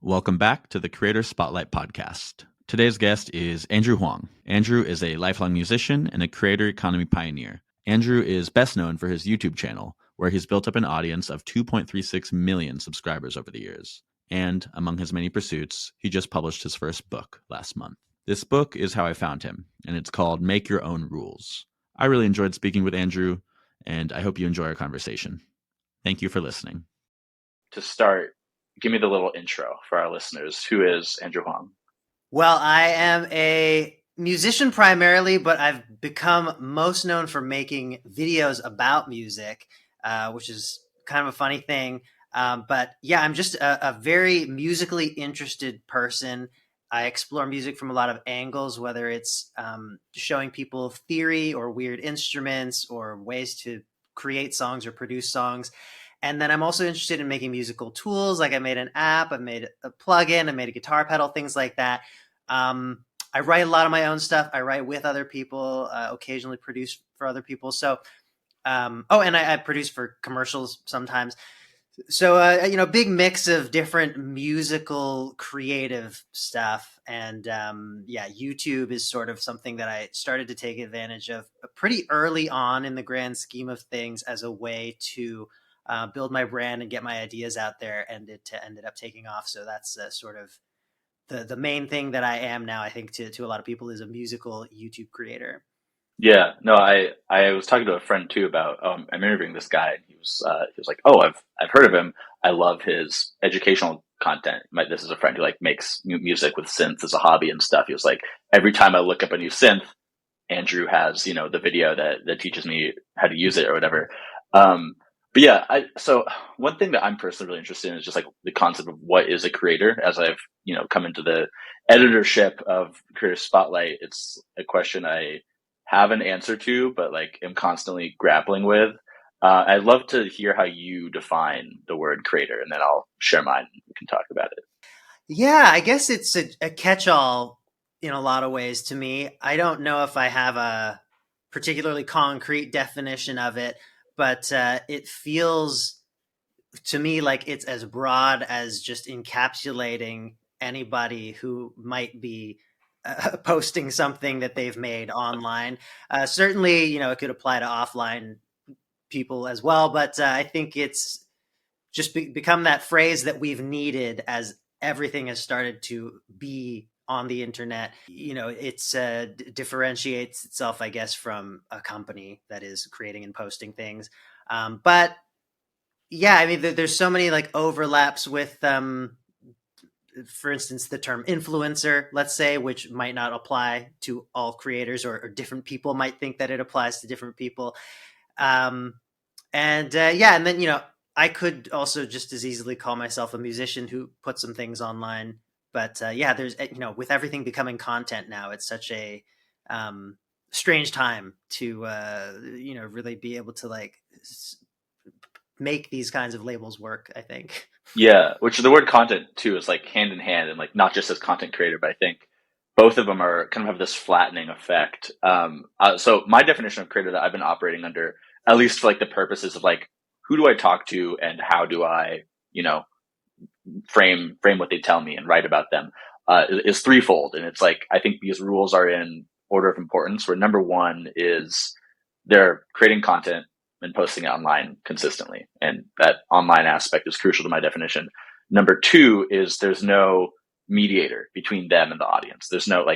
Welcome back to the Creator Spotlight podcast. Today's guest is Andrew Huang. Andrew is a lifelong musician and a creator economy pioneer. Andrew is best known for his YouTube channel, where he's built up an audience of 2.36 million subscribers over the years. And among his many pursuits, he just published his first book last month. This book is how I found him, and it's called Make Your Own Rules. I really enjoyed speaking with Andrew, and I hope you enjoy our conversation. Thank you for listening. To start, give me the little intro for our listeners. Who is Andrew Huang? Well, I am a musician primarily, but I've become most known for making videos about music, which is kind of a funny thing. But yeah, I'm just a very musically interested person. I explore music from a lot of angles, whether it's showing people theory or weird instruments or ways to create songs or produce songs. And then I'm also interested in making musical tools. Like I made an app, I made a plugin, I made a guitar pedal, things like that. I write a lot of my own stuff. I write with other people, occasionally produce for other people. So, and I produce for commercials sometimes. So, big mix of different musical creative stuff. And YouTube is sort of something that I started to take advantage of pretty early on in the grand scheme of things as a way to build my brand and get my ideas out there, and it ended up taking off. So that's sort of the main thing that I am now, I think, to a lot of people, is a musical YouTube creator. Yeah, no, I was talking to a friend too about I'm interviewing this guy. And he was like, oh, I've heard of him. I love his educational content. This is a friend who like makes music with synths as a hobby and stuff. He was like, every time I look up a new synth, Andrew has the video that teaches me how to use it or whatever. But yeah, so one thing that I'm personally really interested in is just like the concept of what is a creator. As I've come into the editorship of Creator Spotlight, it's a question I have an answer to, but like am constantly grappling with. I'd love to hear how you define the word creator, and then I'll share mine and we can talk about it. Yeah, I guess it's a catch-all in a lot of ways to me. I don't know if I have a particularly concrete definition of it, but it feels to me like it's as broad as just encapsulating anybody who might be posting something that they've made online. Certainly, it could apply to offline people as well, but I think it's just become that phrase that we've needed as everything has started to be on the internet. It's differentiates itself, I guess, from a company that is creating and posting things. But yeah, I mean, there's so many like overlaps with, for instance, the term influencer, let's say, which might not apply to all creators, or different people might think that it applies to different people. And then, I could also just as easily call myself a musician who puts some things online. But there's, with everything becoming content now, it's such a strange time to, really be able to like make these kinds of labels work, I think. Yeah, which the word content too is like hand in hand, and like not just as content creator, but I think both of them are kind of have this flattening effect. So my definition of creator that I've been operating under, at least for like the purposes of like, who do I talk to and how do I, frame what they tell me and write about them, is threefold. And it's like, I think these rules are in order of importance, where number one is they're creating content and posting it online consistently. And that online aspect is crucial to my definition. Number two is there's no mediator between them and the audience. There's no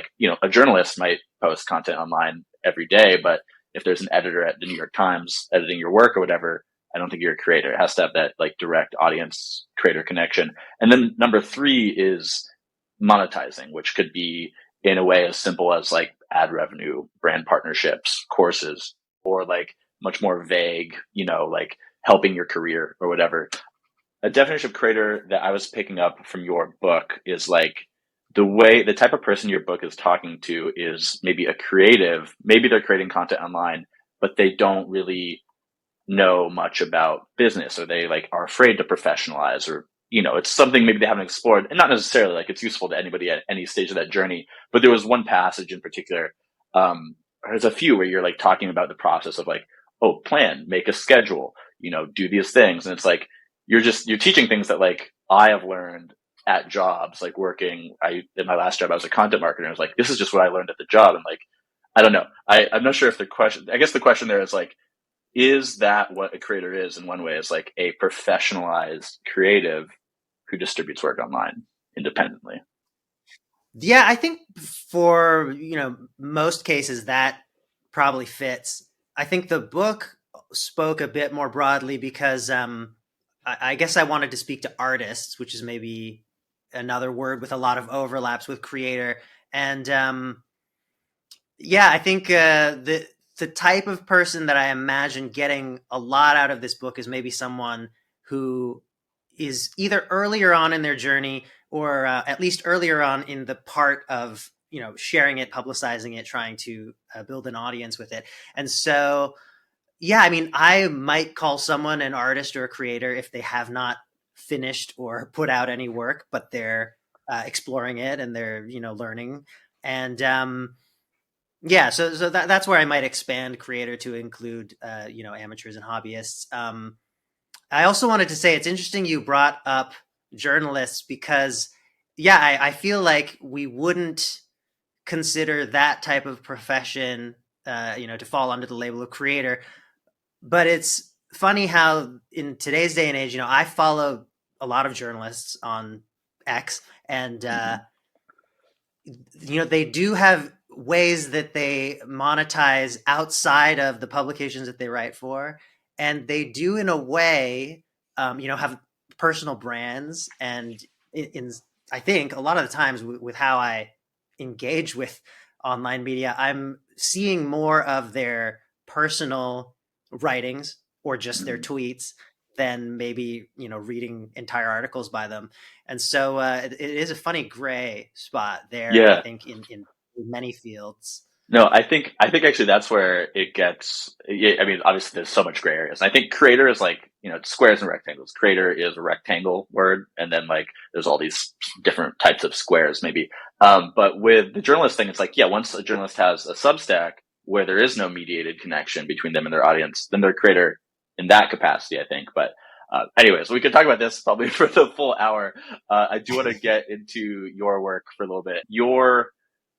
a journalist might post content online every day, but if there's an editor at the New York Times editing your work or whatever, I don't think you're a creator. It has to have that like direct audience creator connection. And then number three is monetizing, which could be in a way as simple as like ad revenue, brand partnerships, courses, or like much more vague, like helping your career or whatever. A definition of creator that I was picking up from your book is like the type of person your book is talking to is maybe a creative, maybe they're creating content online, but they don't really know much about business, or they like are afraid to professionalize, or it's something maybe they haven't explored, and not necessarily like it's useful to anybody at any stage of that journey. But there was one passage in particular, there's a few where you're like talking about the process of like, oh, plan, make a schedule, do these things. And it's like, you're teaching things that like I have learned at jobs, like working. In my last job, I was a content marketer. I was like, this is just what I learned at the job, and like, I don't know. I'm not sure if the question. I guess the question there is like, is that what a creator is? In one way, is like a professionalized creative who distributes work online independently. Yeah, I think for, most cases that probably fits. I think the book spoke a bit more broadly because I guess I wanted to speak to artists, which is maybe another word with a lot of overlaps with creator. And yeah, I think the type of person that I imagine getting a lot out of this book is maybe someone who is either earlier on in their journey or at least earlier on in the part of sharing it, publicizing it, trying to build an audience with it. And so, yeah, I mean, I might call someone an artist or a creator if they have not finished or put out any work, but they're exploring it and they're learning. And yeah, so that's where I might expand creator to include amateurs and hobbyists. I also wanted to say it's interesting you brought up journalists because yeah, I feel like we wouldn't consider that type of profession to fall under the label of creator. But it's funny how in today's day and age, I follow a lot of journalists on X, and Mm-hmm. they do have ways that they monetize outside of the publications that they write for, and they do in a way, have personal brands. And in I think a lot of the times with how I engage with online media, I'm seeing more of their personal writings or just their Mm-hmm. tweets than maybe reading entire articles by them. And so it is a funny gray spot there, I Yeah. think, in many fields. No, I think actually that's where it gets. Yeah, I mean, obviously there's so much gray areas. I think creator is like squares and rectangles. Creator is a rectangle word, and then like there's all these different types of squares maybe. But with the journalist thing, it's like yeah, once a journalist has a Substack where there is no mediated connection between them and their audience, then they're a creator in that capacity. I think, but. Anyways, we could talk about this probably for the full hour. I do want to get into your work for a little bit. Your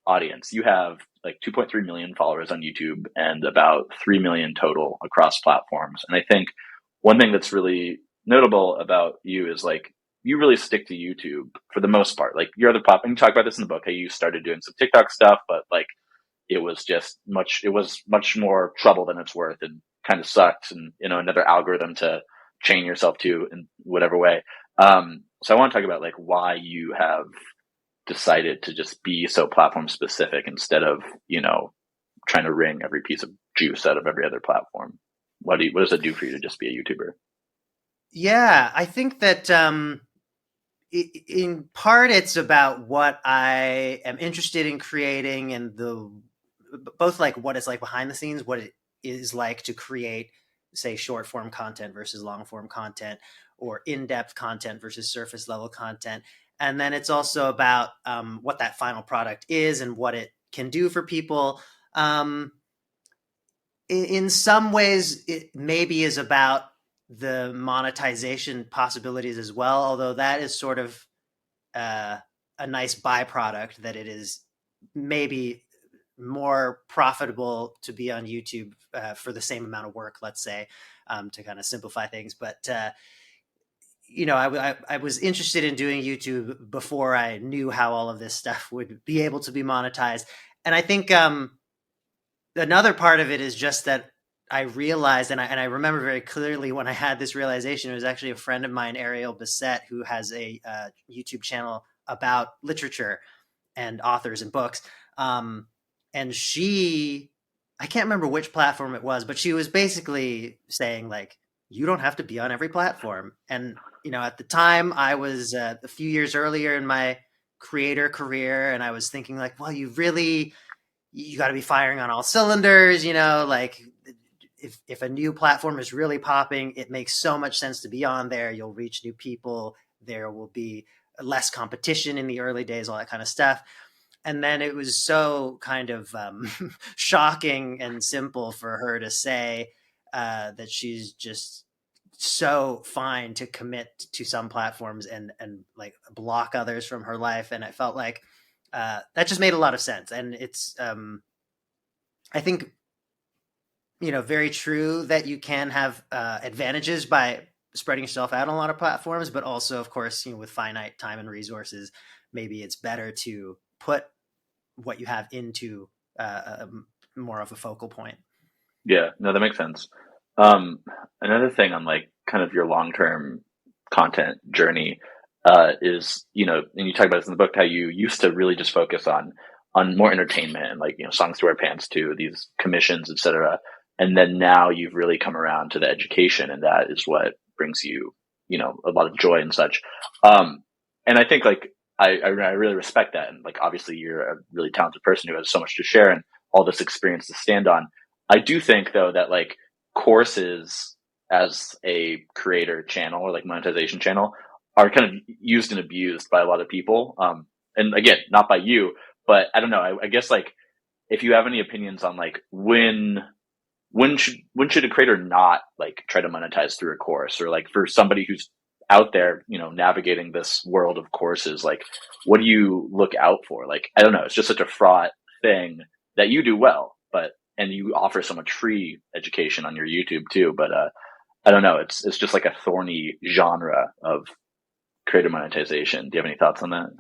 audience. You have like 2.3 million followers on YouTube and about 3 million total across platforms. And I think one thing that's really notable about you is like you really stick to YouTube for the most part. Like your other platform, you talk about this in the book, how you started doing some TikTok stuff, but like it was much more trouble than it's worth and kind of sucked and, another algorithm to chain yourself to in whatever way. So I want to talk about like why you have decided to just be so platform specific instead of, trying to wring every piece of juice out of every other platform. What does it do for you to just be a YouTuber? Yeah, I think that in part it's about what I am interested in creating and the both like what it's like behind the scenes, what it is like to create, say, short form content versus long form content, or in depth content versus surface level content. And then it's also about what that final product is and what it can do for people. Um, in some ways, it maybe is about the monetization possibilities as well, although that is sort of uh, a nice byproduct that it is maybe more profitable to be on YouTube for the same amount of work, let's say, to kind of simplify things. But I was interested in doing YouTube before I knew how all of this stuff would be able to be monetized, and I think another part of it is just that I realized, and I remember very clearly when I had this realization. It was actually a friend of mine, Ariel Bissett, who has a YouTube channel about literature and authors and books. Um, and I can't remember which platform it was, but she was basically saying like, you don't have to be on every platform. And at the time, I was a few years earlier in my creator career, and I was thinking like, well, you got to be firing on all cylinders, like if a new platform is really popping, it makes so much sense to be on there. You'll reach new people. There will be less competition in the early days, all that kind of stuff. And then it was so kind of shocking and simple for her to say that she's just so fine to commit to some platforms and like block others from her life. And I felt like that just made a lot of sense. And it's I think, very true that you can have advantages by spreading yourself out on a lot of platforms, but also, of course, with finite time and resources, maybe it's better to put what you have into more of a focal point. Yeah, no, that makes sense. Um, Another thing on like kind of your long-term content journey is, and you talk about this in the book, how you used to really just focus on more entertainment and like, songs to wear pants to, these commissions, etc. And then now you've really come around to the education, and that is what brings you, a lot of joy and such. Um, and I think like I really respect that, and like obviously you're a really talented person who has so much to share and all this experience to stand on. I do think though that like courses as a creator channel or like monetization channel are kind of used and abused by a lot of people. And again, not by you, but I don't know. I guess like if you have any opinions on like when should a creator not like try to monetize through a course, or like for somebody who's out there, navigating this world of courses, like what do you look out for? Like, I don't know. It's just such a fraught thing that you do well, but and you offer so much free education on your YouTube too. But I don't know. It's just like a thorny genre of creator monetization. Do you have any thoughts on that?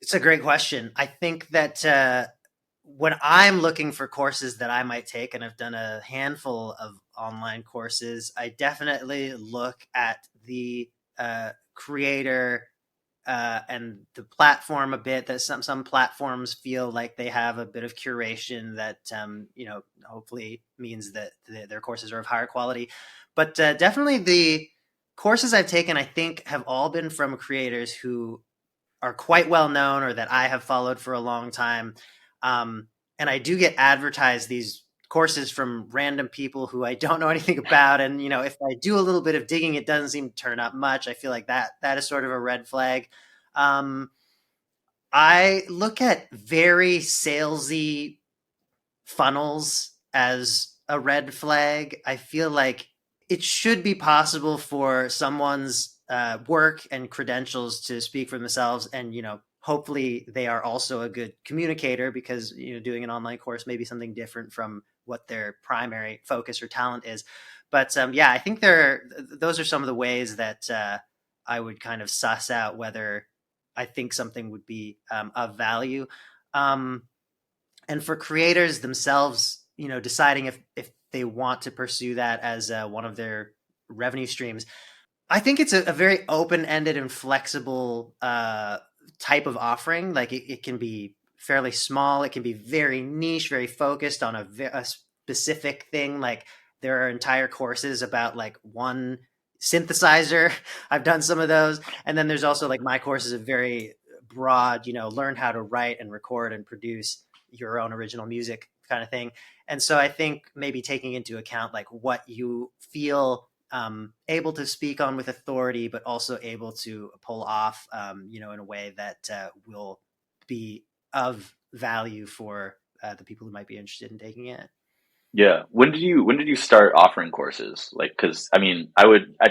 It's a great question. I think that when I'm looking for courses that I might take, and I've done a handful of online courses, I definitely look at the creator and the platform a bit. That some platforms feel like they have a bit of curation that hopefully means that their courses are of higher quality. But definitely the courses I've taken, I think, have all been from creators who are quite well known or that I have followed for a long time. And I do get advertised these courses from random people who I don't know anything about. And, if I do a little bit of digging, it doesn't seem to turn up much. I feel like that is sort of a red flag. Um, I look at very salesy funnels as a red flag. I feel like it should be possible for someone's work and credentials to speak for themselves, and hopefully they are also a good communicator, because doing an online course may be something different from what their primary focus or talent is. But yeah, I think those are some of the ways that I would kind of suss out whether I think something would be of value. Um, and for creators themselves, deciding if they want to pursue that as one of their revenue streams, I think it's a very open-ended and flexible type of offering. Like it can be fairly small, it can be very niche, very focused on a specific thing. Like there are entire courses about like one synthesizer. I've done some of those. And then there's also like my courses are very broad, learn how to write and record and produce your own original music kind of thing. And so I think maybe taking into account like what you feel able to speak on with authority, but also able to pull off, in a way that will be of value for the people who might be interested in taking it. Yeah. When did you start offering courses? Like, because I mean, I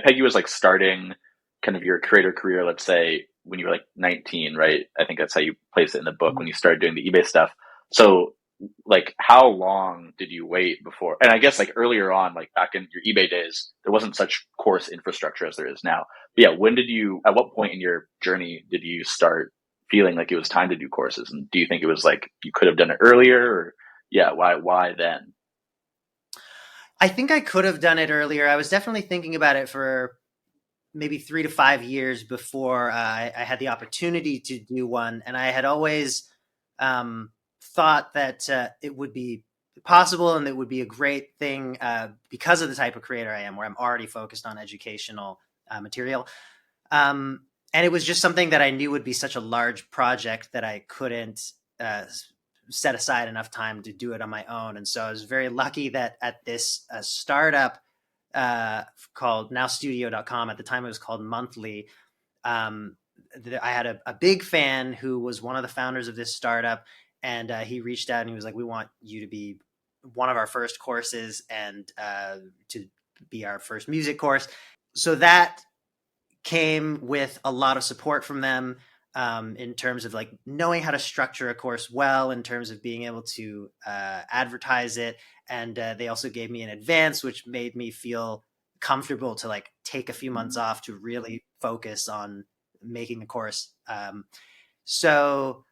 peg you as like starting kind of your creator career. Let's say when you were like 19, right? I think that's how you place it in the book when you started doing the eBay stuff. So, like, how long did you wait before? And I guess like earlier on, like back in your eBay days, there wasn't such course infrastructure as there is now. But yeah, when did you? At what point in your journey did you start feeling like it was time to do courses? And do you think it was like you could have done it earlier? Or yeah, why then? I think I could have done it earlier. I was definitely thinking about it for maybe 3 to 5 years before I had the opportunity to do one. And I had always thought that it would be possible and it would be a great thing because of the type of creator I am, where I'm already focused on educational material. And it was just something that I knew would be such a large project that I couldn't uh, set aside enough time to do it on my own. And so I was very lucky that at this startup called nowstudio.com, at the time it was called Monthly, um, I had a big fan who was one of the founders of this startup, and he reached out and he was like, "We want you to be one of our first courses and to be our first music course." so that came with a lot of support from them, in terms of like knowing how to structure a course well, in terms of being able to advertise it. And they also gave me an advance, which made me feel comfortable to like take a few months off to really focus on making the course. So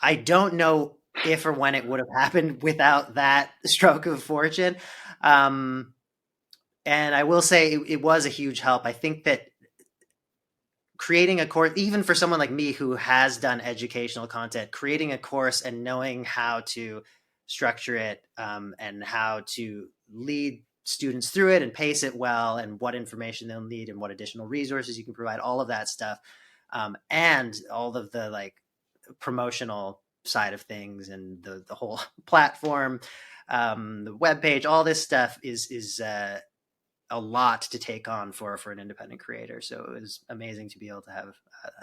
I don't know if or when it would have happened without that stroke of fortune. Um, and I will say it was a huge help. I think that creating a course, even for someone like me who has done educational content, creating a course and knowing how to structure it, and how to lead students through it and pace it well, and what information they'll need and what additional resources you can provide, all of that stuff, and all of the like promotional side of things and the whole platform, the web page, all this stuff is a lot to take on for an independent creator. So it was amazing to be able to have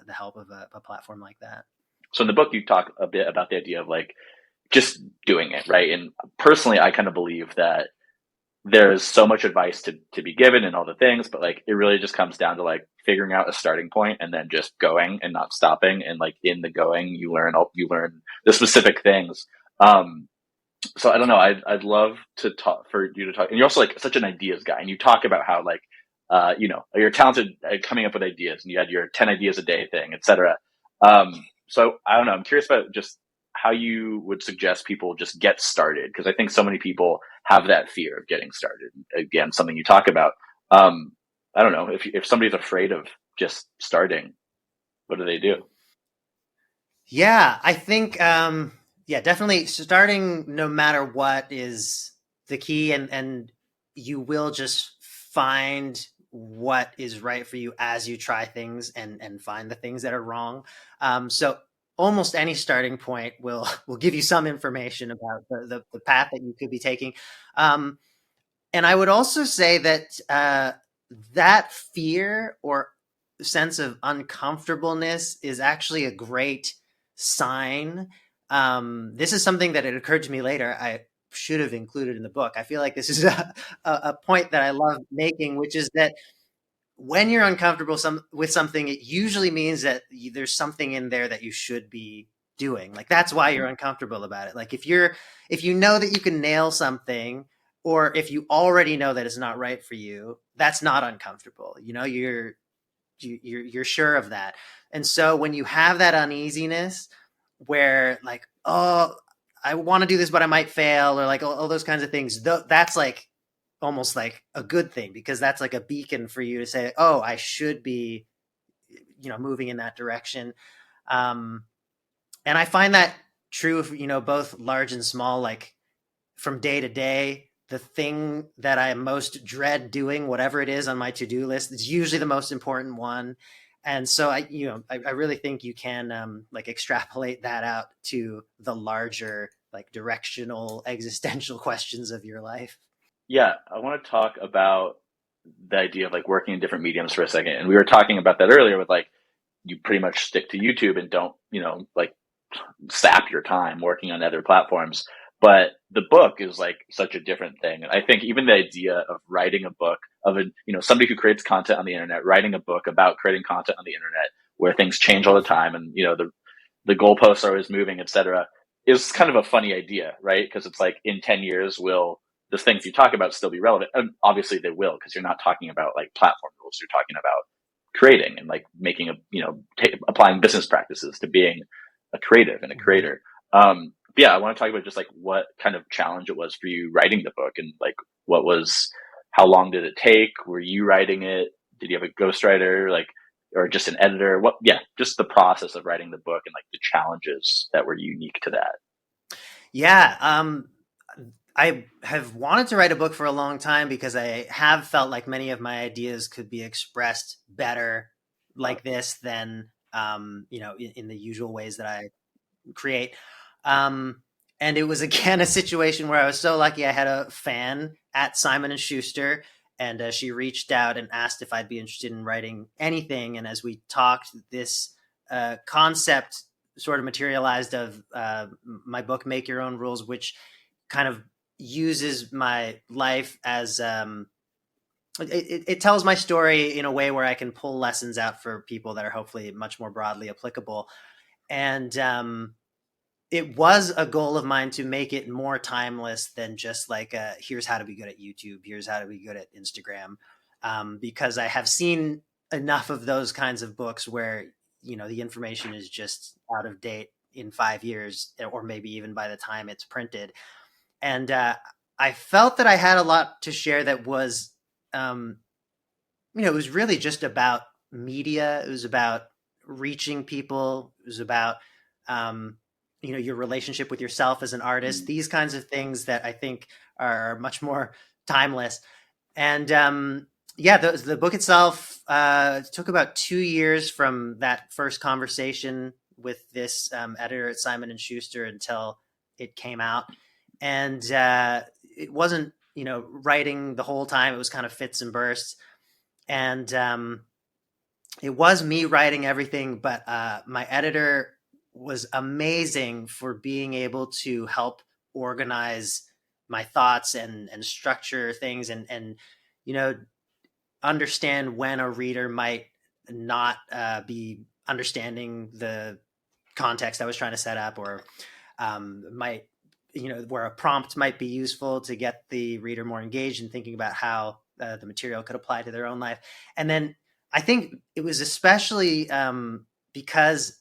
the help of a platform like that. So in the book, you talk a bit about the idea of like just doing it, right? And personally, I kind of believe that there's so much advice to be given and all the things, but like it really just comes down to like figuring out a starting point and then just going and not stopping. And like in the going, you learn the specific things. So I don't know. I'd love to talk for you to talk, and you're also like such an ideas guy, and you talk about how like you're talented at coming up with ideas, and you had your 10 ideas a day thing, etc. So I don't know. I'm curious about just how you would suggest people just get started, because I think so many people have that fear of getting started. Again, something you talk about. I don't know if somebody's afraid of just starting, what do they do? Yeah, I think yeah, definitely starting no matter what is the key, and you will just find what is right for you as you try things and find the things that are wrong. So almost any starting point will give you some information about the path that you could be taking. Um, and I would also say that that fear or sense of uncomfortableness is actually a great sign. This is something that it occurred to me later. I should have included in the book. I feel like this is a point that I love making, which is that when you're uncomfortable with something, it usually means that there's something in there that you should be doing. Like that's why you're uncomfortable about it. Like if you know that you can nail something, or if you already know that it's not right for you, that's not uncomfortable. You know, you're sure of that. And so when you have that uneasiness where like, oh, I want to do this, but I might fail, or like all those kinds of things, that's like almost like a good thing, because that's like a beacon for you to say, oh, I should be, moving in that direction. Um, and I find that true of, both large and small, like from day to day, the thing that I most dread doing, whatever it is on my to-do list, is usually the most important one. And so I really think you can like extrapolate that out to the larger, like directional, existential questions of your life. Yeah, I want to talk about the idea of like working in different mediums for a second. And we were talking about that earlier with like, you pretty much stick to YouTube and don't, like sap your time working on other platforms. But the book is like such a different thing. And I think even the idea of writing a book of somebody who creates content on the internet, writing a book about creating content on the internet where things change all the time and, the goalposts are always moving, etc., is kind of a funny idea, right? Because it's like in 10 years, will the things you talk about still be relevant? And obviously they will, because you're not talking about like platform rules. You're talking about creating and like making applying business practices to being a creative and a creator. Yeah, I want to talk about just like what kind of challenge it was for you writing the book, and like how long did it take? Were you writing it? Did you have a ghostwriter, like, or just an editor? Just the process of writing the book and like the challenges that were unique to that. Yeah. I have wanted to write a book for a long time, because I have felt like many of my ideas could be expressed better like this than, in the usual ways that I create. Um, and it was again a situation where I was so lucky. I had a fan at Simon and Schuster, and she reached out and asked if I'd be interested in writing anything. And as we talked, this concept sort of materialized of my book, Make Your Own Rules, which kind of uses my life as it tells my story in a way where I can pull lessons out for people that are hopefully much more broadly applicable. And it was a goal of mine to make it more timeless than just like here's how to be good at YouTube, here's how to be good at Instagram, because I have seen enough of those kinds of books where the information is just out of date in 5 years, or maybe even by the time it's printed. And I felt that I had a lot to share that was, um, it was really just about media. It was about reaching people. It was about, um, your relationship with yourself as an artist. Mm. These kinds of things that I think are much more timeless. And yeah, the book itself took about 2 years from that first conversation with this editor at Simon and Schuster until it came out. And it wasn't, writing the whole time. It was kind of fits and bursts. And it was me writing everything, but my editor was amazing for being able to help organize my thoughts and structure things, and you know understand when a reader might not be understanding the context I was trying to set up, or might where a prompt might be useful to get the reader more engaged in thinking about how the material could apply to their own life. And then I think it was especially because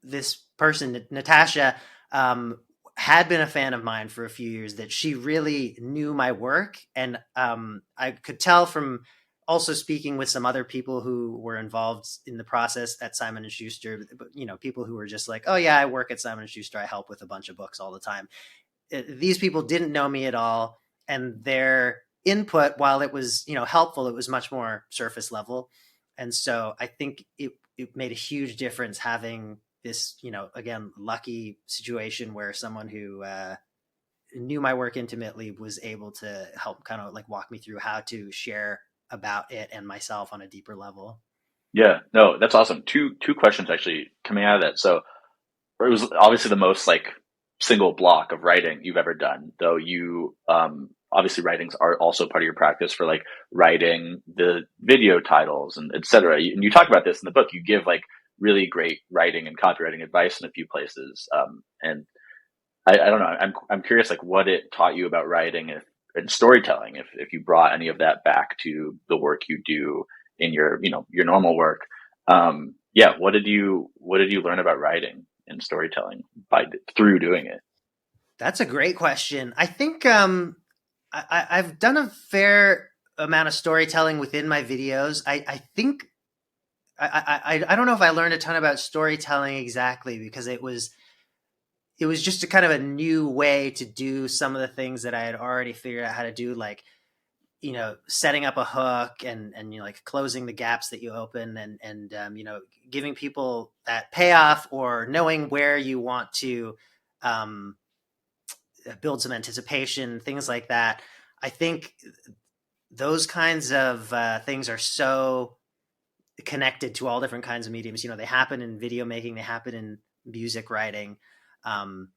this person, Natasha, had been a fan of mine for a few years, that she really knew my work. And I could tell from also speaking with some other people who were involved in the process at Simon and Schuster, people who were just like, oh yeah, I work at Simon and Schuster. I help with a bunch of books all the time. These people didn't know me at all. And their input, while it was, helpful, it was much more surface level. And so I think it made a huge difference having this, again, lucky situation where someone who knew my work intimately was able to help kind of like walk me through how to share about it and myself on a deeper level. Yeah, no, that's awesome. Two questions actually coming out of that. So it was obviously the most like single block of writing you've ever done, though you obviously writings are also part of your practice for like writing the video titles and etc. And you talk about this in the book. You give like really great writing and copywriting advice in a few places. And I don't know. I'm curious like what it taught you about writing and storytelling. If you brought any of that back to the work you do in your your normal work. Yeah, what did you learn about writing and storytelling through doing it? That's a great question. I think I've done a fair amount of storytelling within my videos. I think I don't know if I learned a ton about storytelling exactly, because it was just a kind of a new way to do some of the things that I had already figured out how to do, like setting up a hook, and like closing the gaps that you open, and giving people that payoff, or knowing where you want to um, build some anticipation, things like that. I think those kinds of things are so connected to all different kinds of mediums. They happen in video making, they happen in music writing. Um,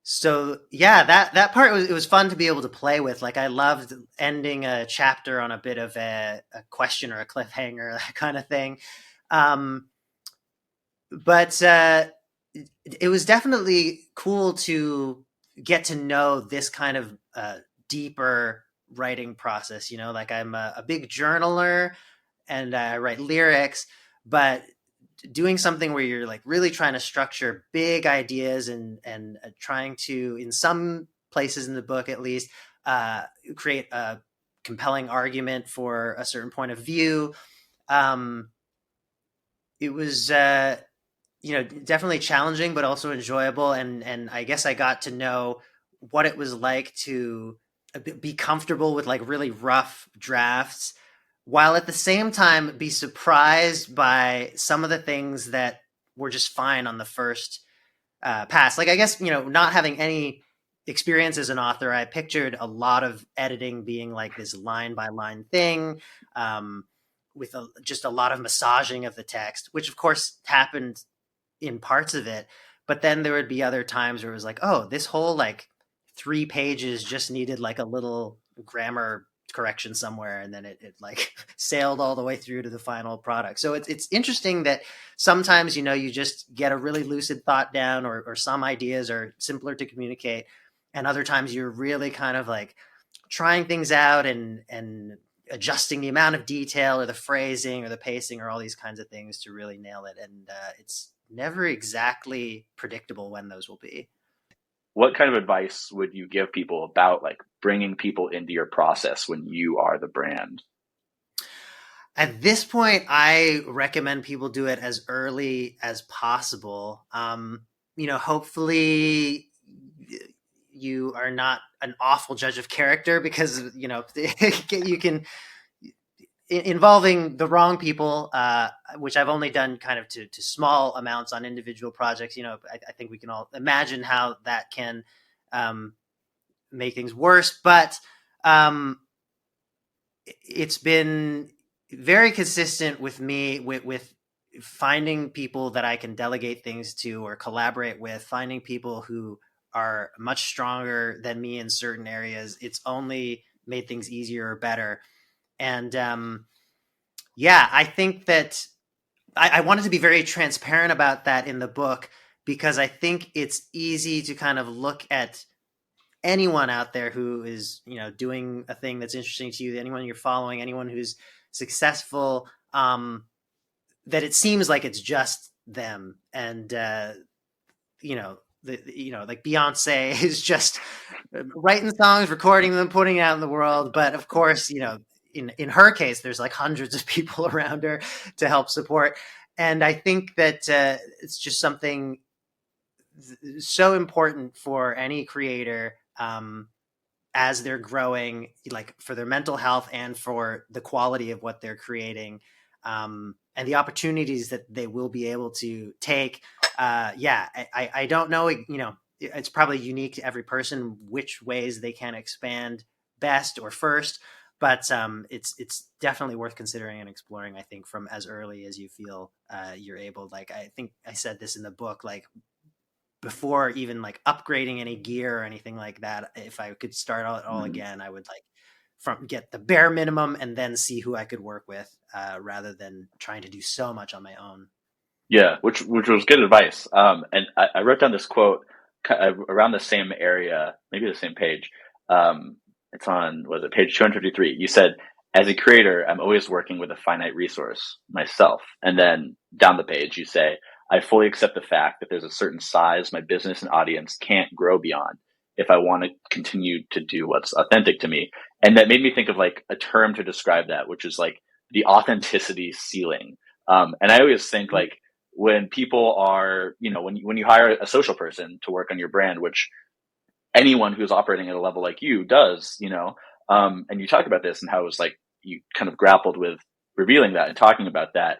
so yeah, that part it was fun to be able to play with. Like I loved ending a chapter on a bit of a question or a cliffhanger, that kind of thing. Um, but it was definitely cool to get to know this kind of deeper writing process. Like I'm a big journaler, and I write lyrics, but doing something where you're like really trying to structure big ideas, and trying to, in some places in the book at least, create a compelling argument for a certain point of view. Um, it was definitely challenging, but also enjoyable, and I guess I got to know what it was like to be comfortable with like really rough drafts, while at the same time be surprised by some of the things that were just fine on the first pass. Like I guess not having any experience as an author, I pictured a lot of editing being like this line by line thing, um, with just a lot of massaging of the text, which of course happened in parts of it. But then there would be other times where it was like, oh, this whole like 3 pages just needed like a little grammar correction somewhere, and then it like sailed all the way through to the final product. So it's interesting that sometimes, you just get a really lucid thought down, or some ideas are simpler to communicate. And other times you're really kind of like trying things out and adjusting the amount of detail or the phrasing or the pacing or all these kinds of things to really nail it. And it's never exactly predictable when those will be. What kind of advice would you give people about like bringing people into your process when you are the brand? At this point, I recommend people do it as early as possible. Hopefully you are not an awful judge of character, because, you can, involving the wrong people, which I've only done kind of to small amounts on individual projects. I think we can all imagine how that can make things worse. But it's been very consistent with me with finding people that I can delegate things to or collaborate with, finding people who are much stronger than me in certain areas. It's only made things easier or better. And I think that I wanted to be very transparent about that in the book, because I think it's easy to kind of look at anyone out there who is, doing a thing that's interesting to you, anyone you're following, anyone who's successful, that it seems like it's just them. And, like Beyonce is just writing songs, recording them, putting it out in the world. But of course, in her case, there's like hundreds of people around her to help support. And I think that it's just something so important for any creator, as they're growing, like for their mental health and for the quality of what they're creating, and the opportunities that they will be able to take. I don't know, it's probably unique to every person which ways they can expand best or first, but it's definitely worth considering and exploring, I think, from as early as you feel you're able. Like, I think I said this in the book, like before even like upgrading any gear or anything like that, if I could start all again, I would like get the bare minimum and then see who I could work with, rather than trying to do so much on my own. Yeah, which was good advice. And I wrote down this quote around the same area, maybe the same page. It's on, was it page 253? You said, as a creator, I'm always working with a finite resource, myself. And then down the page, you say, I fully accept the fact that there's a certain size my business and audience can't grow beyond if I want to continue to do what's authentic to me. And that made me think of like a term to describe that, which is like the authenticity ceiling. And I always think like when people are, when you hire a social person to work on your brand, which anyone who's operating at a level like you does, and you talk about this and how it was like you kind of grappled with revealing that and talking about that.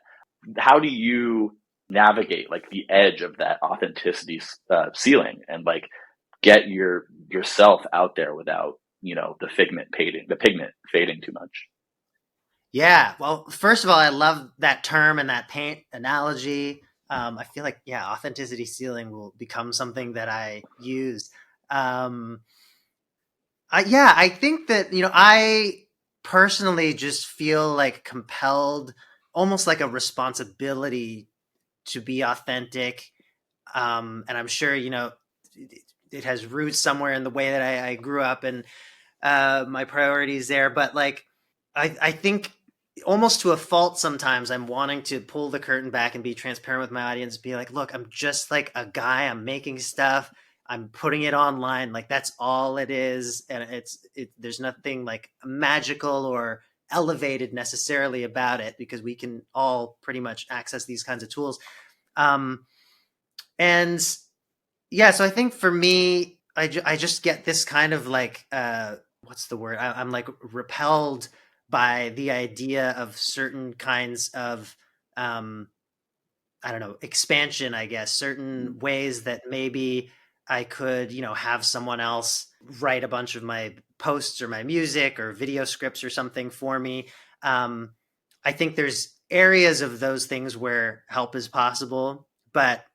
How do you navigate like the edge of that authenticity ceiling and like get yourself out there without the pigment fading too much? Yeah, well, first of all, I love that term and that paint analogy. I feel like, authenticity ceiling will become something that I use. um I think that, I personally just feel like compelled, almost like a responsibility, to be authentic. And I'm sure, it has roots somewhere in the way that I grew up, and my priorities there. But like, I think almost to a fault sometimes I'm wanting to pull the curtain back and be transparent with my audience, be like, look, I'm just like a guy, I'm making stuff, I'm putting it online, like that's all it is. And there's nothing like magical or elevated necessarily about it, because we can all pretty much access these kinds of tools. um and so I think for me, I just get this kind of like, what's the word? I'm like repelled by the idea of certain kinds of, I don't know, expansion, I guess, certain ways that maybe I could, have someone else write a bunch of my posts or my music or video scripts or something for me. I think there's areas of those things where help is possible, but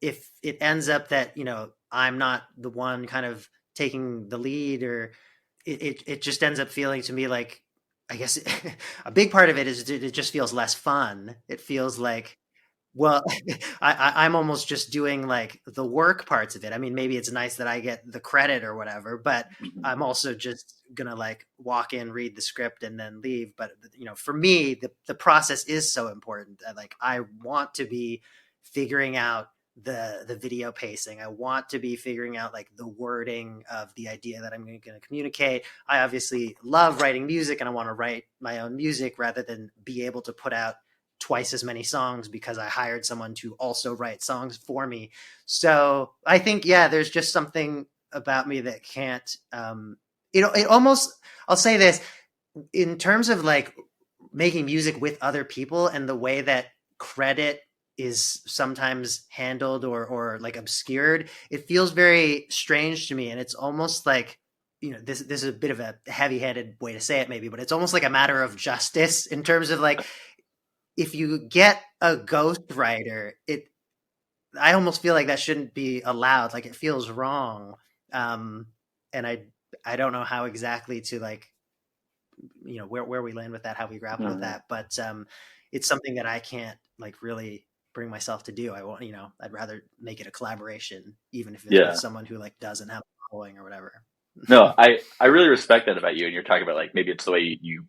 if it ends up that, I'm not the one kind of taking the lead or it just ends up feeling to me like, I guess a big part of it is it just feels less fun. It feels like, well, I'm almost just doing like the work parts of it. I mean, maybe it's nice that I get the credit or whatever, but Mhm. I'm also just gonna like walk in, read the script, and then leave. But for me, the process is so important. Like, I want to be figuring out the video pacing. I want to be figuring out like the wording of the idea that I'm going to communicate. I obviously love writing music, and I want to write my own music rather than be able to put out twice as many songs because I hired someone to also write songs for me. So I think, yeah, there's just something about me that can't, it almost, I'll say this, in terms of like making music with other people and the way that credit is sometimes handled or like obscured, it feels very strange to me. And it's almost like, this is a bit of a heavy-handed way to say it maybe, but it's almost like a matter of justice in terms of like, if you get a ghostwriter, I almost feel like that shouldn't be allowed. Like, it feels wrong. Um, and I don't know how exactly to like, where we land with that, how we grapple with Mhm. that. But it's something that I can't like really bring myself to do. I want, I'd rather make it a collaboration, even if it's with Yeah. someone who like doesn't have a following or whatever. No, I really respect that about you. And you're talking about like maybe it's the way you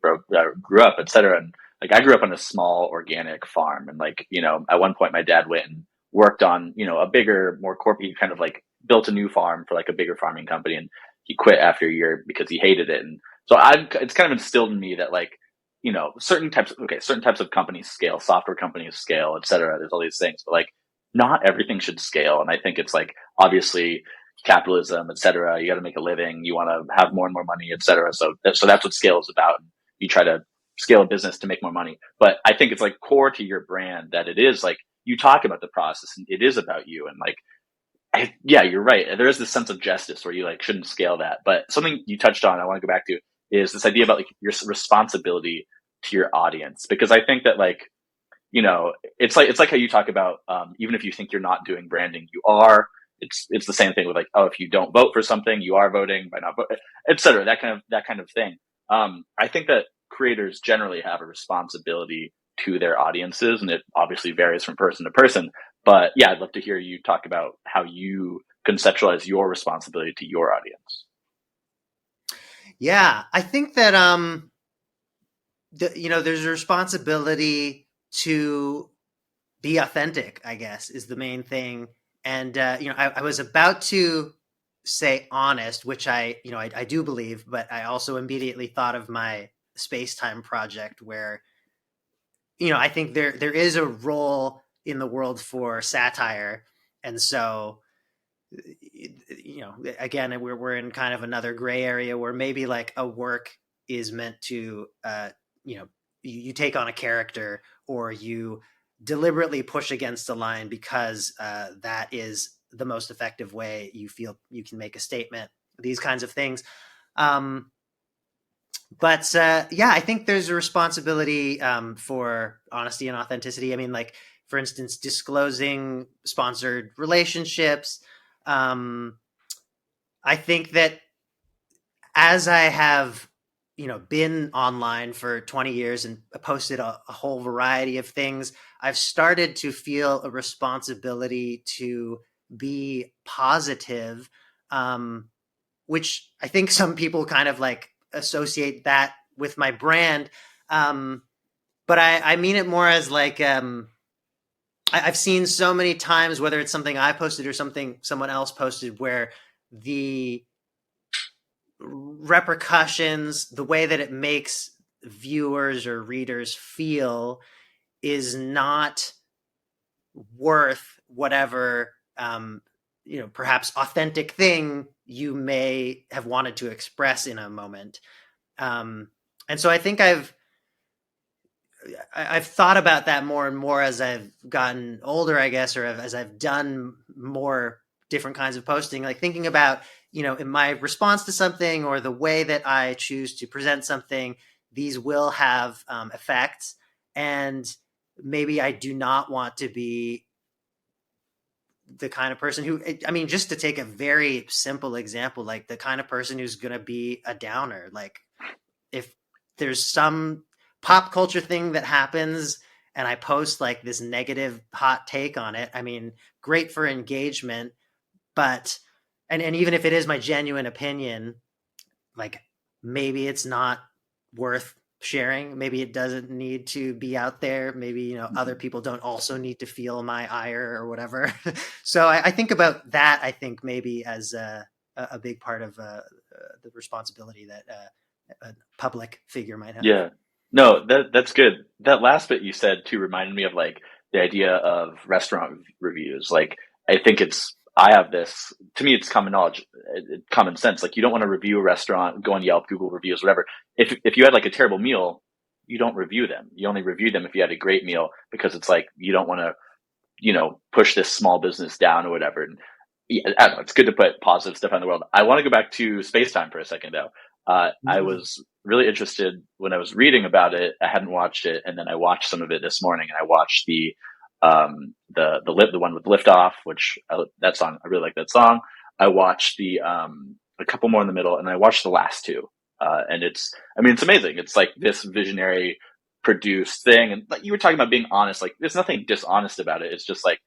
grew up, et cetera. And like I grew up on a small organic farm, and like at one point my dad went and worked on a bigger, more corporate. He kind of like built a new farm for like a bigger farming company, and he quit after a year because he hated it. And so I've it's kind of instilled in me that like certain types of companies scale, software companies scale, et cetera. There's all these things, but like not everything should scale. And I think it's like obviously capitalism, et cetera. You got to make a living. You want to have more and more money, et cetera. So that's what scale is about. You try to scale a business to make more money. But I think it's like core to your brand that it is like you talk about the process and it is about you. And like, yeah, you're right. There is this sense of justice where you like shouldn't scale that. But something you touched on, I want to go back to is this idea about like your responsibility to your audience. Because I think that like, it's like how you talk about even if you think you're not doing branding, you are. It's the same thing with like, oh, if you don't vote for something, you are voting by not voting, et cetera. That kind of thing. I think that creators generally have a responsibility to their audiences, and it obviously varies from person to person. But yeah, I'd love to hear you talk about how you conceptualize your responsibility to your audience. Yeah, I think that there's a responsibility to be authentic, I guess, is the main thing. And I was about to say honest, which I do believe, but I also immediately thought of my space time project where I think there is a role in the world for satire. And so again, we're in kind of another gray area where maybe like a work is meant to you take on a character, or you deliberately push against a line because that is the most effective way you feel you can make a statement, these kinds of things. um, but yeah, I think there's a responsibility for honesty and authenticity. I mean, like, for instance, disclosing sponsored relationships. um, I think that as I have, been online for 20 years and posted a whole variety of things, I've started to feel a responsibility to be positive, um, which I think some people kind of like associate that with my brand. Um, but I mean it more as like, I've seen so many times, whether it's something I posted or something someone else posted, where the repercussions, the way that it makes viewers or readers feel, is not worth whatever perhaps authentic thing you may have wanted to express in a moment. And so I think I've thought about that more and more as I've gotten older, I guess, or as I've done more different kinds of posting, like thinking about, in my response to something or the way that I choose to present something, these will have effects. And maybe I do not want to be the kind of person who, I mean, just to take a very simple example, like the kind of person who's going to be a downer. Like if there's some pop culture thing that happens and I post like this negative hot take on it, I mean, great for engagement, but, and even if it is my genuine opinion, like maybe it's not worth sharing. Maybe it doesn't need to be out there. Maybe, you know, other people don't also need to feel my ire or whatever. So I think about that. I think maybe as a big part of the responsibility that a public figure might have. Yeah. No, that's good. That last bit you said too reminded me of like the idea of restaurant reviews. Like I think I have this, to me it's common knowledge, common sense. Like you don't want to review a restaurant, go on Yelp, Google reviews, whatever. If you had like a terrible meal, you don't review them. You only review them if you had a great meal, because it's like you don't want to, push this small business down or whatever. And yeah, I don't know, it's good to put positive stuff on the world. I want to go back to space time for a second though. I Mm-hmm. was really interested when I was reading about it. I hadn't watched it, and then I watched some of it this morning. And I watched the one with Liftoff, which that song, I really like that song. I watched the a couple more in the middle, and I watched the last two. And it's amazing. It's like this visionary produced thing, and like you were talking about being honest. Like there's nothing dishonest about it. It's just like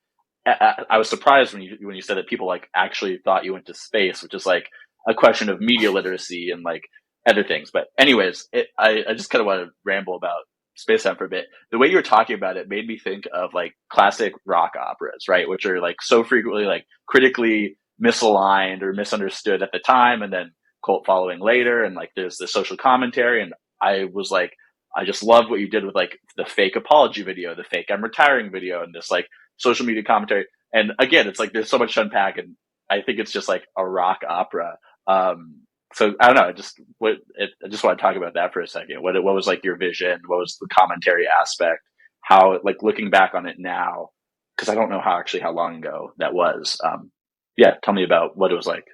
I was surprised when you said that people like actually thought you went to space, which is like a question of media literacy and like other things. But anyways, I just kind of want to ramble about Space Time for a bit. The way you were talking about it made me think of like classic rock operas, right? Which are like so frequently like critically misaligned or misunderstood at the time, and then cult following later. And like there's the social commentary. And I was like, I just loved what you did with like the fake apology video, the fake I'm retiring video, and this like social media commentary. And again, it's like there's so much to unpack, and I think it's just like a rock opera. So I don't know. I just want to talk about that for a second. What was like your vision? What was the commentary aspect? How like looking back on it now, because I don't know how long ago that was. Yeah, tell me about what it was like.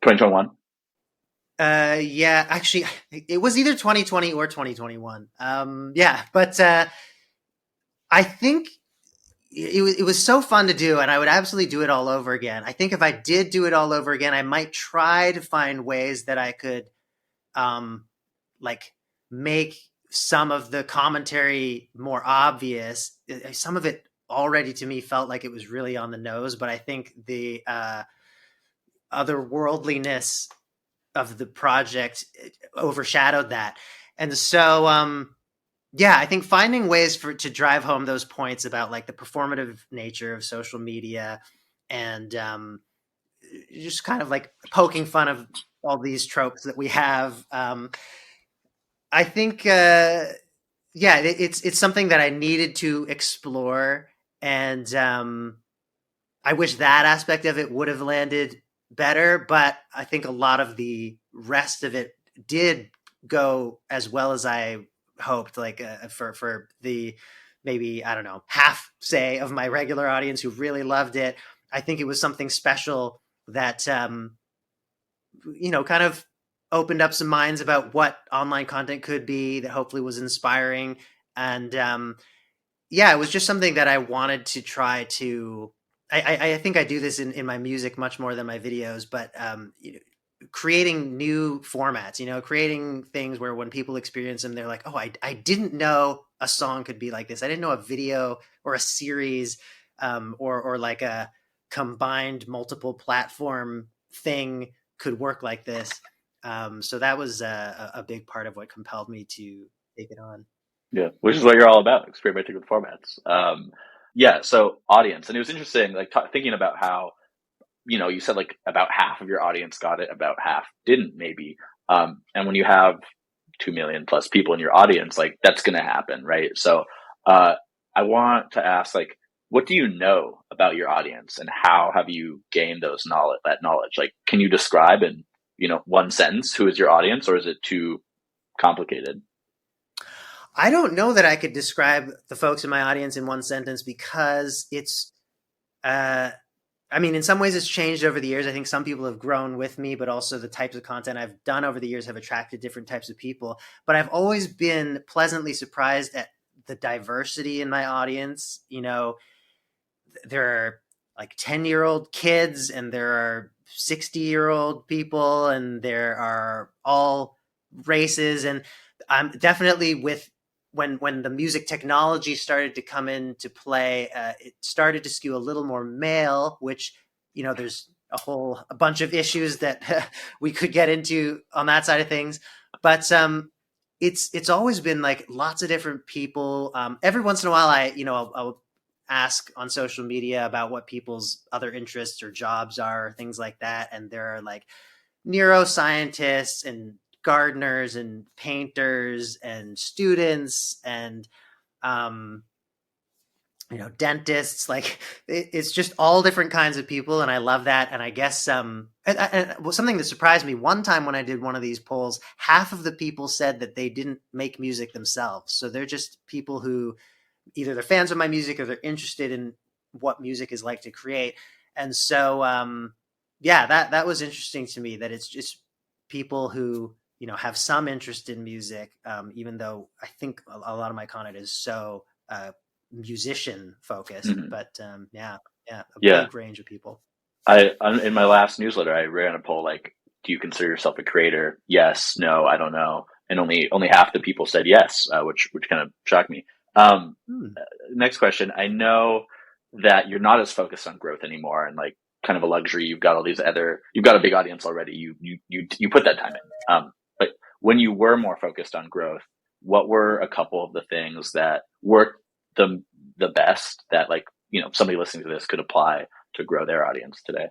2021. Yeah, actually, it was either 2020 or 2021. Yeah, but I think it was so fun to do, and I would absolutely do it all over again. I think if I did do it all over again, I might try to find ways that I could um, like make some of the commentary more obvious. Some of it already to me felt like it was really on the nose, but I think the otherworldliness of the project overshadowed that. And so, yeah, I think finding ways to drive home those points about like the performative nature of social media and just kind of like poking fun of all these tropes that we have. I think, yeah, it's something that I needed to explore, and I wish that aspect of it would have landed better. But I think a lot of the rest of it did go as well as I hoped. Like for the maybe I don't know half say of my regular audience who really loved it, I think it was something special that kind of opened up some minds about what online content could be. That hopefully was inspiring, and yeah, it was just something that I wanted to try to. I think I do this in my music much more than my videos, but creating new formats, creating things where when people experience them, they're like, oh, I didn't know a song could be like this. I didn't know a video or a series or like a combined multiple platform thing could work like this. So that was a big part of what compelled me to take it on. Yeah, which is what you're all about, experimenting with formats. Yeah, so audience, and it was interesting, like thinking about how you said like about half of your audience got it, about half didn't, maybe. And when you have 2 million plus people in your audience, like that's going to happen, right? So, I want to ask, like, what do you know about your audience, and how have you gained that knowledge? Like, can you describe in one sentence who is your audience, or is it too complicated? I don't know that I could describe the folks in my audience in one sentence because it's, uh, I mean, in some ways it's changed over the years. I think some people have grown with me, but also the types of content I've done over the years have attracted different types of people. But I've always been pleasantly surprised at the diversity in my audience. There are like 10-year-old kids, and there are 60-year-old people, and there are all races. And I'm definitely with when the music technology started to come into play, it started to skew a little more male, which, there's a bunch of issues that we could get into on that side of things. But it's always been like lots of different people. Every once in a while, I'll ask on social media about what people's other interests or jobs are, things like that. And there are like neuroscientists and gardeners and painters and students and um, dentists. Like it's just all different kinds of people, and I love that. And I guess something that surprised me one time when I did one of these polls, half of the people said that they didn't make music themselves, so they're just people who either they're fans of my music or they're interested in what music is like to create. And so yeah, that was interesting to me, that it's just people who have some interest in music, even though I think a lot of my content is so musician focused. Mm-hmm. But yeah, a Yeah. big range of people. In my last newsletter, I ran a poll like, do you consider yourself a creator? Yes, no, I don't know. And only half the people said yes, which kind of shocked me. Next question. I know that you're not as focused on growth anymore, and like kind of a luxury. You've got you've got a big audience already. You put that time in. But when you were more focused on growth, what were a couple of the things that worked the best that, like, somebody listening to this could apply to grow their audience today?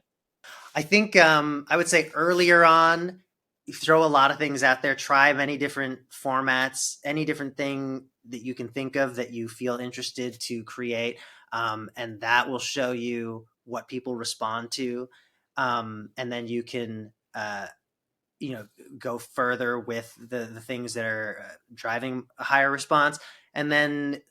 I think I would say earlier on, you throw a lot of things out there, try many different formats, any different thing that you can think of that you feel interested to create. And that will show you what people respond to. And then you can, go further with the things that are driving a higher response. And then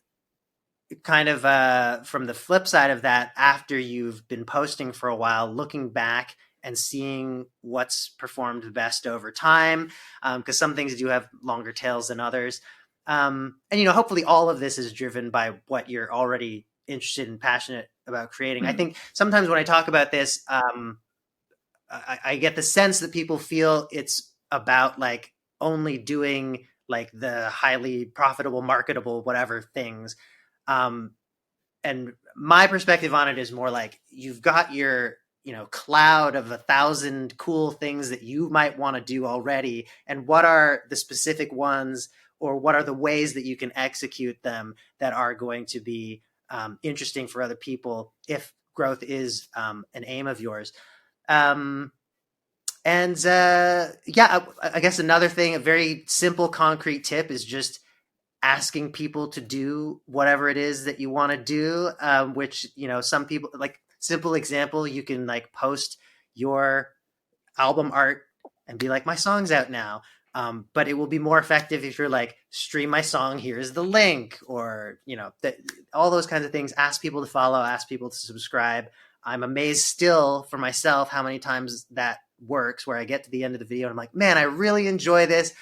kind of from the flip side of that, after you've been posting for a while, looking back and seeing what's performed the best over time, because some things do have longer tails than others. And hopefully all of this is driven by what you're already interested and passionate about creating. I think sometimes when I talk about this, I get the sense that people feel it's about like only doing like the highly profitable, marketable, whatever things. And my perspective on it is more like, you've got your cloud of 1,000 cool things that you might want to do already, and what are the specific ones, or what are the ways that you can execute them that are going to be interesting for other people if growth is an aim of yours. And yeah, I guess another thing, a very simple, concrete tip, is just asking people to do whatever it is that you want to do, which, some people, like, simple example, you can like post your album art and be like, my song's out now. But it will be more effective if you're like, stream my song, here's the link, or, all those kinds of things. Ask people to follow, ask people to subscribe. I'm amazed still for myself how many times that works, where I get to the end of the video and I'm like, man, I really enjoy this.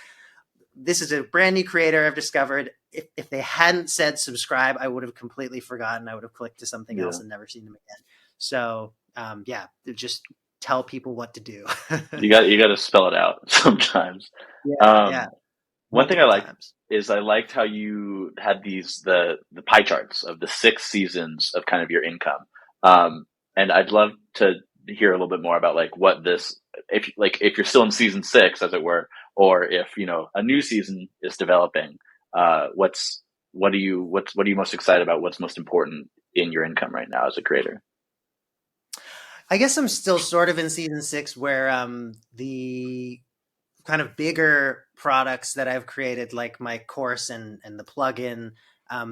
This is a brand new creator I've discovered. If they hadn't said subscribe, I would have completely forgotten. I would have clicked to something else and never seen them again. So yeah, just tell people what to do. you got to spell it out sometimes. Yeah. One thing I liked times. is I liked how you had the pie charts of the 6 seasons of kind of your income. And I'd love to hear a little bit more about like what this, if you're still in season 6, as it were, or if a new season is developing. What are you most excited about? What's most important in your income right now as a creator? I guess I'm still sort of in season 6, where the kind of bigger products that I've created, like my course and the plugin,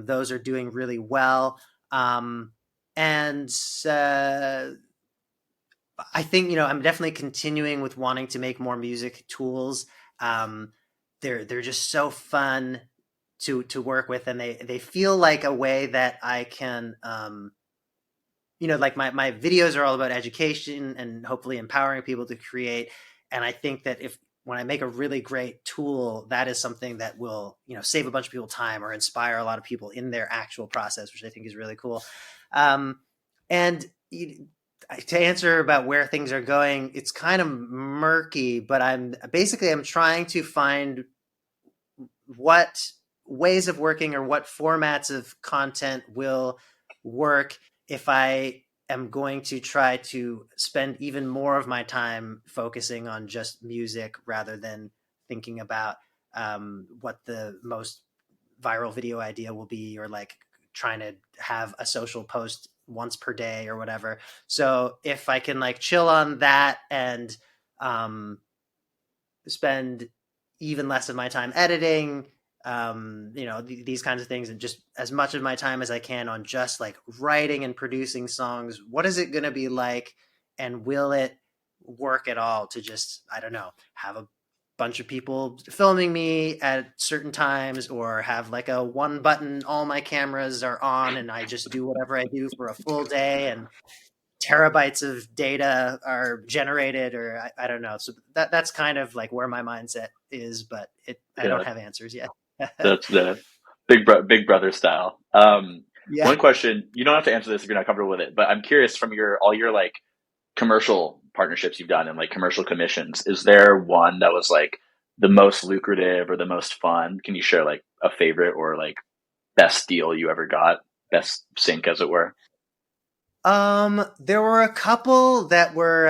those are doing really well. And I think, I'm definitely continuing with wanting to make more music tools. They're just so fun to work with, and they feel like a way that I can, like my videos are all about education and hopefully empowering people to create. And I think that when I make a really great tool, that is something that will, save a bunch of people time or inspire a lot of people in their actual process, which I think is really cool. And to answer about where things are going, it's kind of murky, but I'm trying to find what ways of working or what formats of content will work if I am going to try to spend even more of my time focusing on just music rather than thinking about what the most viral video idea will be, or like trying to have a social post once per day or whatever. So if I can like chill on that and um, spend even less of my time editing, these kinds of things, and just as much of my time as I can on just like writing and producing songs. What is it going to be like, and will it work at all to just, I don't know, have a bunch of people filming me at certain times, or have like a one button, all my cameras are on and I just do whatever I do for a full day and terabytes of data are generated, or I don't know. So that's kind of like where my mindset is, but I don't Yeah, have answers yet. that's the big brother style. Yeah. One question, you don't have to answer this if you're not comfortable with it, but I'm curious from your all your like commercial partnerships you've done and like commercial commissions, is there one that was like the most lucrative or the most fun? Can you share like a favorite or like best deal you ever got, best sync as it were? There were a couple that were,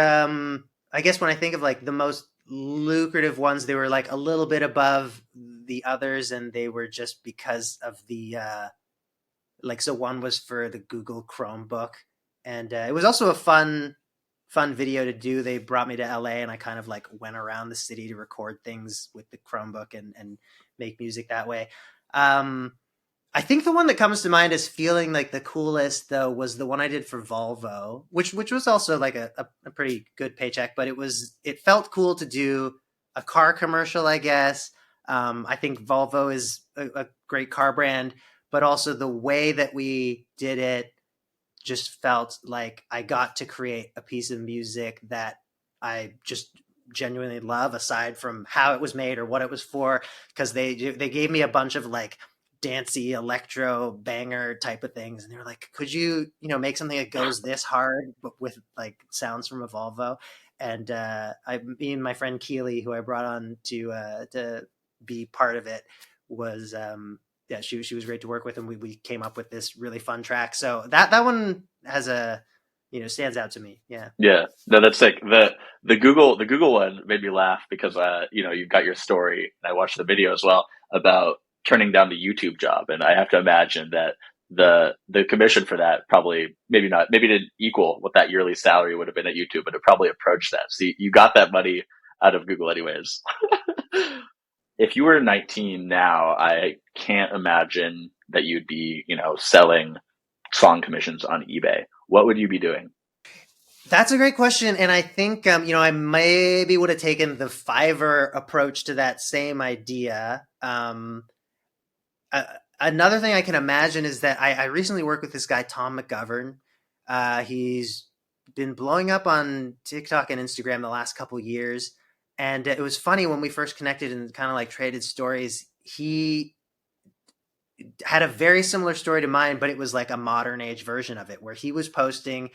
I guess when I think of like the most lucrative ones, they were like a little bit above the others, and they were just because of the, so one was for the Google Chromebook, and it was also a fun video to do. They brought me to LA, and I kind of like went around the city to record things with the Chromebook and make music that way. Um, I think the one that comes to mind as feeling like the coolest though was the one I did for Volvo, which was also like a pretty good paycheck, but it felt cool to do a car commercial, I guess. I think Volvo is a great car brand, but also the way that we did it just felt like I got to create a piece of music that I just genuinely love, aside from how it was made or what it was for, because they gave me a bunch of like dancey electro banger type of things, and they were like, could you make something that goes this hard but with like sounds from a Volvo? And me and my friend Keely, who I brought on to be part of it, was yeah, she was great to work with, and we came up with this really fun track. So that one has stands out to me. Yeah. Yeah, no, that's like the Google one made me laugh because you've got your story and I watched the video as well about turning down the YouTube job, and I have to imagine that the commission for that probably maybe didn't equal what that yearly salary would have been at YouTube, but it probably approached that. So you got that money out of Google anyways. If you were 19 now, I can't imagine that you'd be selling song commissions on eBay. What would you be doing? That's a great question, and I think I maybe would have taken the Fiverr approach to that same idea. Uh, Another thing I can imagine is that I recently worked with this guy Tom McGovern. He's been blowing up on TikTok and Instagram the last couple years, and it was funny when we first connected and kind of like traded stories. He had a very similar story to mine, but it was like a modern age version of it, where he was posting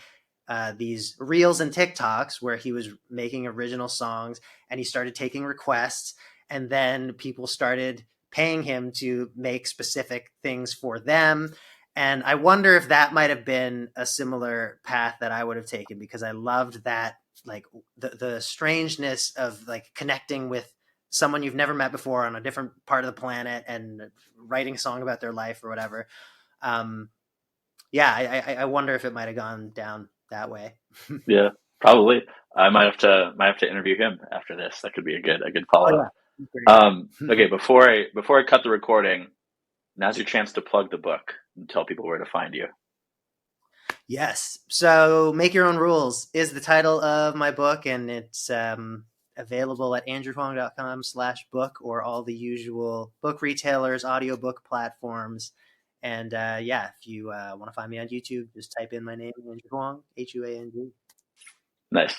these reels and TikToks where he was making original songs, and he started taking requests, and then people started paying him to make specific things for them. And I wonder if that might have been a similar path that I would have taken, because I loved that, like the strangeness of like connecting with someone you've never met before on a different part of the planet and writing a song about their life or whatever. Um, yeah, I wonder if it might have gone down that way. Yeah, probably. I might have to interview him after this. That could be a good Oh follow up. yeah, great. Okay, before I cut the recording, now's your chance to plug the book and tell people where to find you. Yes. So, Make Your Own Rules is the title of my book, and it's available at andrewhuang.com/book, or all the usual book retailers, audiobook platforms. And yeah, if you want to find me on YouTube, just type in my name, Andrew Huang, Huang. Nice.